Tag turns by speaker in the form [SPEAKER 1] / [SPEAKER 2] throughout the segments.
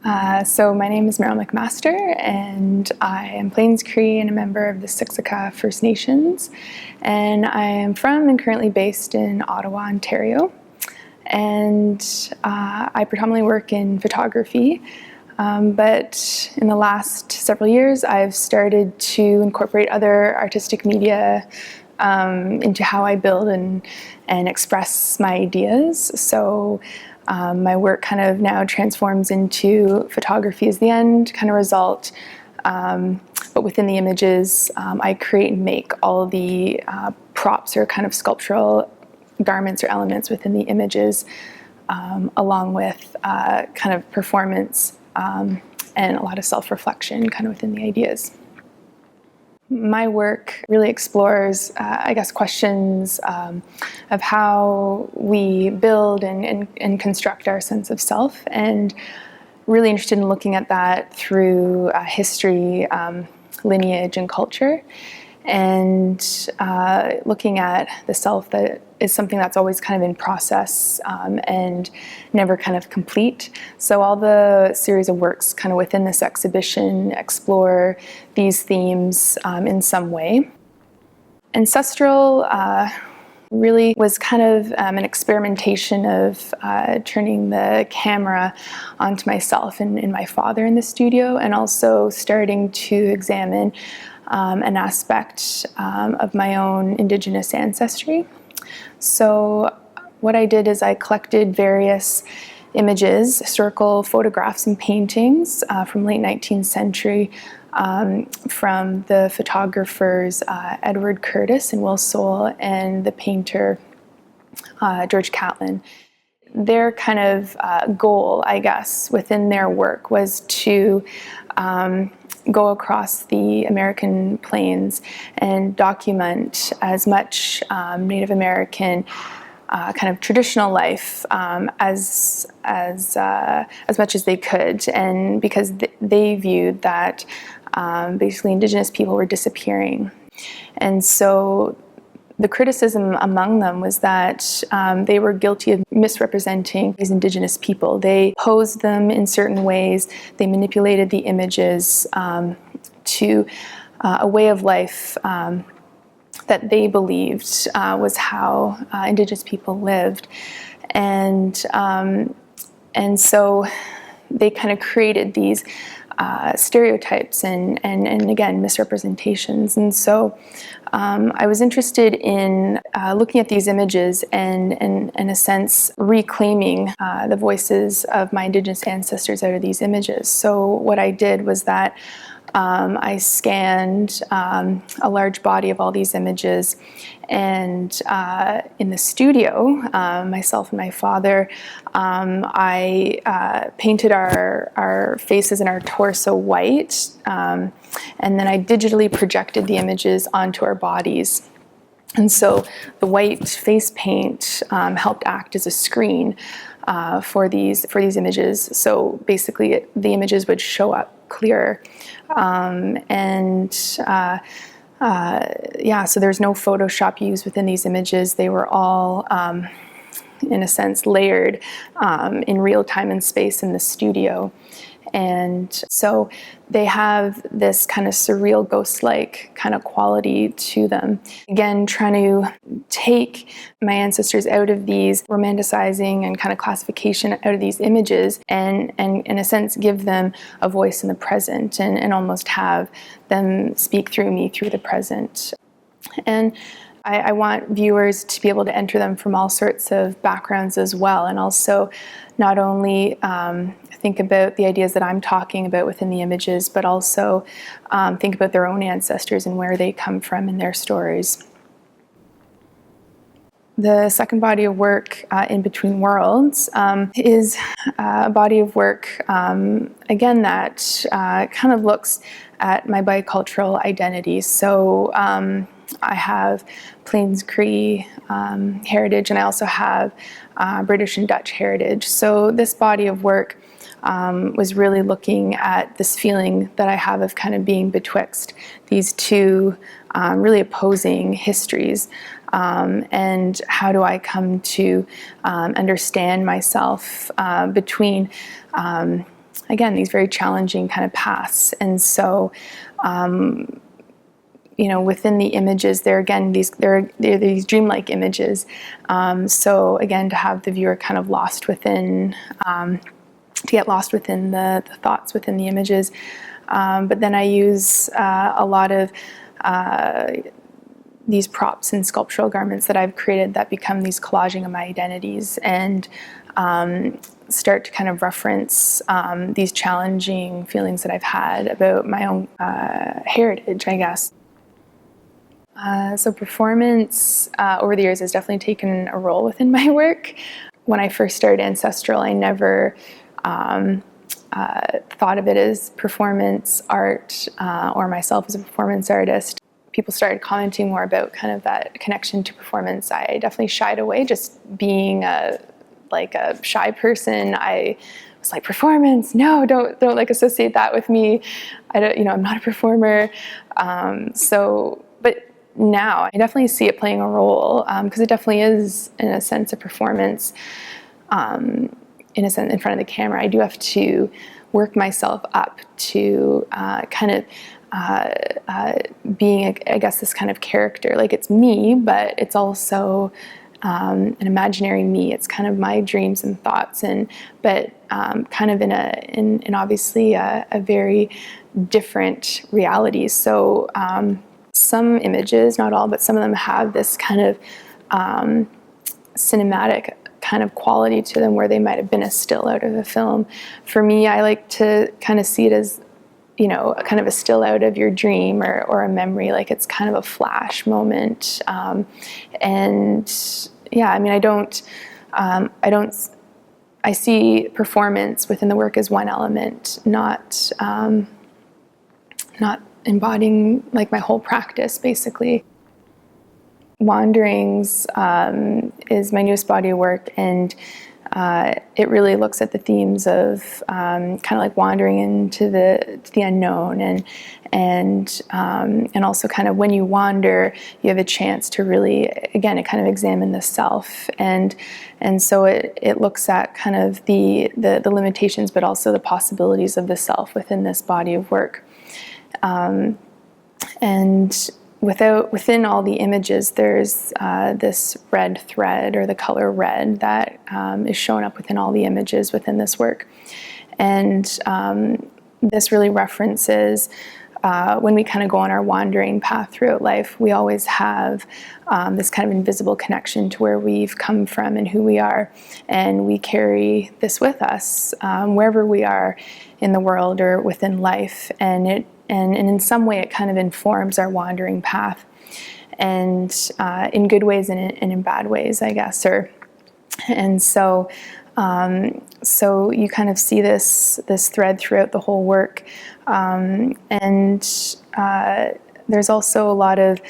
[SPEAKER 1] So my name is Meryl McMaster, and I am Plains Cree and a member of the Siksika First Nations. And I am from and currently based in Ottawa, Ontario. And I predominantly work in photography, but in the last several years I've started to incorporate other artistic media into how I build and express my ideas. So my work kind of now transforms into photography as the end kind of result, but within the images I create and make all the props or kind of sculptural garments or elements within the images, along with kind of performance and a lot of self-reflection kind of within the ideas. My work really explores, I guess, questions of how we build and construct our sense of self, and really interested in looking at that through history, lineage, and culture, and looking at the self that is something that's always kind of in process and never kind of complete. So all the series of works kind of within this exhibition explore these themes in some way. Ancestral really was kind of an experimentation of turning the camera onto myself and my father in the studio, and also starting to examine an aspect of my own Indigenous ancestry. So what I did is I collected various images, historical photographs and paintings from late 19th century from the photographers Edward Curtis and Will Soule and the painter George Catlin. Their kind of goal, I guess, within their work was to go across the American plains and document as much Native American kind of traditional life as much as they could, and because they viewed that basically Indigenous people were disappearing. And so the criticism among them was that they were guilty of misrepresenting these Indigenous people. They posed them in certain ways. They manipulated the images to a way of life that they believed was how Indigenous people lived. And so they kind of created these stereotypes and again, misrepresentations. And so I was interested in looking at these images and in a sense, reclaiming the voices of my Indigenous ancestors out of these images. So what I did was that I scanned a large body of all these images, and in the studio, myself and my father, I painted our faces and our torso white, and then I digitally projected the images onto our bodies. And so the white face paint helped act as a screen for these images. So basically, the images would show up clearer. So there's no Photoshop used within these images. They were all, in a sense, layered in real time and space in the studio. And so they have this kind of surreal, ghost-like kind of quality to them. Again, trying to take my ancestors out of these romanticizing and kind of classification out of these images, and in a sense give them a voice in the present, and almost have them speak through me through the present. And I want viewers to be able to enter them from all sorts of backgrounds as well, and also not only think about the ideas that I'm talking about within the images, but also think about their own ancestors and where they come from in their stories. The second body of work, In Between Worlds, is a body of work, again, that kind of looks at my bicultural identity. So I have Plains Cree heritage, and I also have British and Dutch heritage. So this body of work was really looking at this feeling that I have of kind of being betwixt these two really opposing histories, and how do I come to understand myself between again, these very challenging kind of paths. And so, within the images, they're these dreamlike images. So again, to have the viewer kind of lost within, to get lost within the thoughts within the images. But then I use a lot of these props and sculptural garments that I've created that become these collaging of my identities, and start to kind of reference these challenging feelings that I've had about my own heritage, I guess. So performance over the years has definitely taken a role within my work. When I first started Ancestral, I never thought of it as performance art or myself as a performance artist. People started commenting more about kind of that connection to performance. I definitely shied away, just being a shy person. I was like, performance? No, don't like associate that with me. I'm not a performer. But now I definitely see it playing a role, because it definitely is, in a sense, a performance. In a sense, in front of the camera, I do have to work myself up to kind of being, I guess, this kind of character. Like, it's me, but it's also an imaginary me. It's kind of my dreams and thoughts, but kind of in obviously a very different reality. So some images, not all, but some of them have this kind of cinematic kind of quality to them, where they might have been a still out of a film. For me, I like to kind of see it as, kind of a still out of your dream or a memory, like it's kind of a flash moment. And yeah, I mean, I see performance within the work as one element, not embodying like my whole practice, basically. Wanderings is my newest body of work, and it really looks at the themes of kind of like wandering into the unknown, and also kind of when you wander, you have a chance to really, again, it kind of examine the self, and so it looks at kind of the limitations, but also the possibilities of the self within this body of work, and within all the images, there's this red thread, or the color red, that is shown up within all the images within this work. And this really references when we kind of go on our wandering path throughout life, we always have this kind of invisible connection to where we've come from and who we are. And we carry this with us wherever we are in the world or within life. And in some way, it kind of informs our wandering path, and in good ways and in bad ways, I guess. And so you kind of see this thread throughout the whole work, and there's also a lot of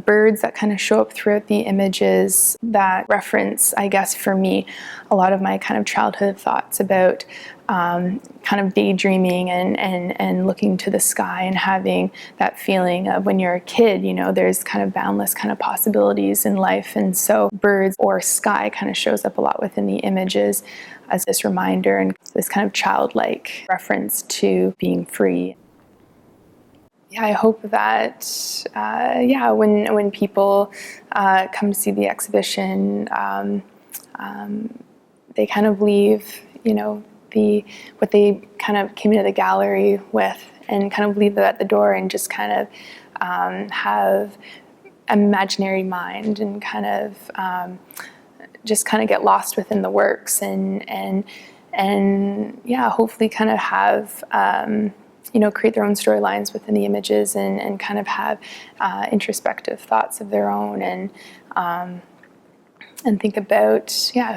[SPEAKER 1] birds that kind of show up throughout the images that reference, I guess, for me, a lot of my kind of childhood thoughts about kind of daydreaming and looking to the sky and having that feeling of when you're a kid, there's kind of boundless kind of possibilities in life. And so birds or sky kind of shows up a lot within the images as this reminder and this kind of childlike reference to being free. Yeah, I hope that, when people come to see the exhibition, they kind of leave, what they kind of came into the gallery with, and kind of leave it at the door, and just kind of have an imaginary mind, and kind of just kind of get lost within the works, and hopefully kind of have create their own storylines within the images, and kind of have introspective thoughts of their own, and think about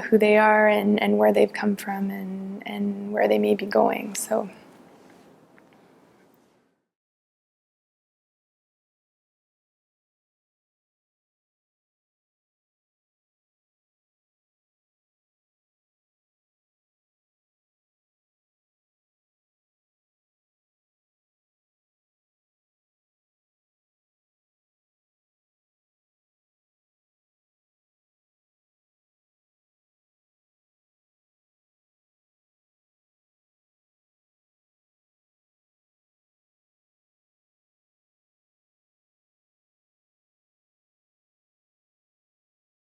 [SPEAKER 1] who they are, and where they've come from, and where they may be going. So